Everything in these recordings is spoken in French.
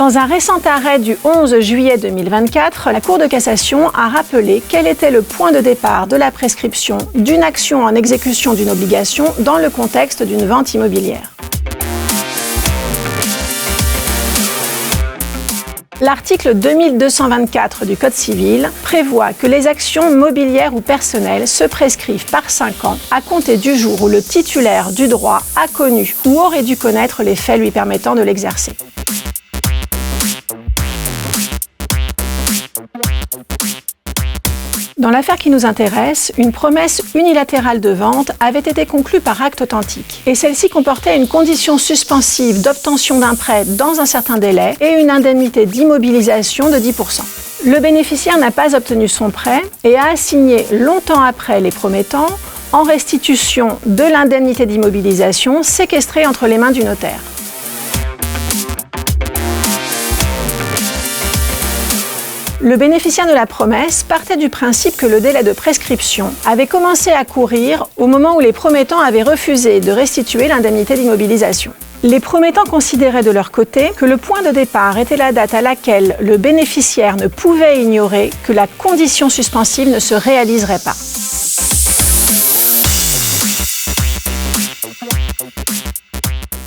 Dans un récent arrêt du 11 juillet 2024, la Cour de cassation a rappelé quel était le point de départ de la prescription d'une action en exécution d'une obligation dans le contexte d'une vente immobilière. L'article 2224 du Code civil prévoit que les actions mobilières ou personnelles se prescrivent par 5 ans à compter du jour où le titulaire du droit a connu ou aurait dû connaître les faits lui permettant de l'exercer. Dans l'affaire qui nous intéresse, une promesse unilatérale de vente avait été conclue par acte authentique. Et celle-ci comportait une condition suspensive d'obtention d'un prêt dans un certain délai et une indemnité d'immobilisation de 10%. Le bénéficiaire n'a pas obtenu son prêt et a assigné longtemps après les promettants en restitution de l'indemnité d'immobilisation séquestrée entre les mains du notaire. Le bénéficiaire de la promesse partait du principe que le délai de prescription avait commencé à courir au moment où les promettants avaient refusé de restituer l'indemnité d'immobilisation. Les promettants considéraient de leur côté que le point de départ était la date à laquelle le bénéficiaire ne pouvait ignorer que la condition suspensive ne se réaliserait pas.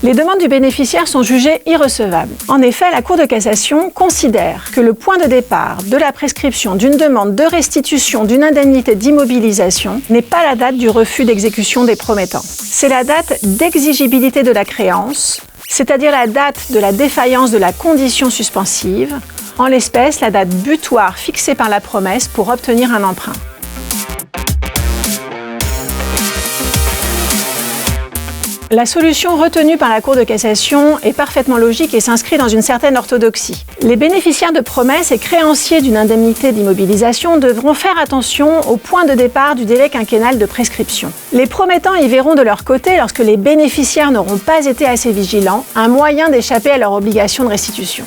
Les demandes du bénéficiaire sont jugées irrecevables. En effet, la Cour de cassation considère que le point de départ de la prescription d'une demande de restitution d'une indemnité d'immobilisation n'est pas la date du refus d'exécution des promettants. C'est la date d'exigibilité de la créance, c'est-à-dire la date de la défaillance de la condition suspensive, en l'espèce la date butoir fixée par la promesse pour obtenir un emprunt. La solution retenue par la Cour de cassation est parfaitement logique et s'inscrit dans une certaine orthodoxie. Les bénéficiaires de promesses et créanciers d'une indemnité d'immobilisation devront faire attention au point de départ du délai quinquennal de prescription. Les promettants y verront de leur côté, lorsque les bénéficiaires n'auront pas été assez vigilants, un moyen d'échapper à leur obligation de restitution.